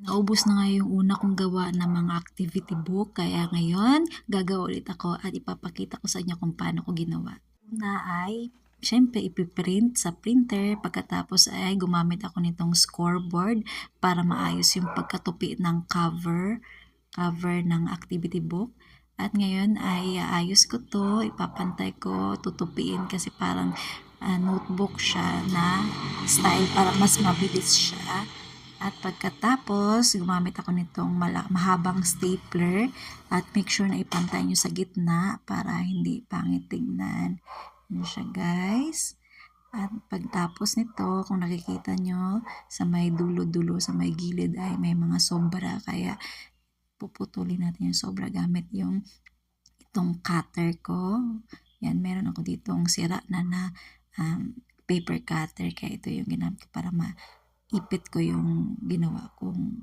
Naubos na nga yung una kong gawa ng mga activity book, kaya ngayon gagawa ulit ako at ipapakita ko sa inyo kung paano ko ginawa. Una ay, syempre ipiprint sa printer, pagkatapos ay gumamit ako nitong scoreboard para maayos yung pagkatupi ng cover ng activity book. At ngayon ay aayos ko to, ipapantay ko, tutupiin kasi parang notebook siya na style para mas mabilis siya. At pagkatapos, gumamit ako nitong mahabang stapler at make sure na ipantay nyo sa gitna para hindi pangit tignan. Yan siya guys. At pagtapos nito, kung nakikita nyo, sa may dulo-dulo, sa may gilid ay may mga sobra. Kaya puputulin natin yung sobra gamit yung itong cutter ko. Yan, meron ako ditong sira na paper cutter. Kaya ito yung ginamit ko para maipit ko yung ginawa kong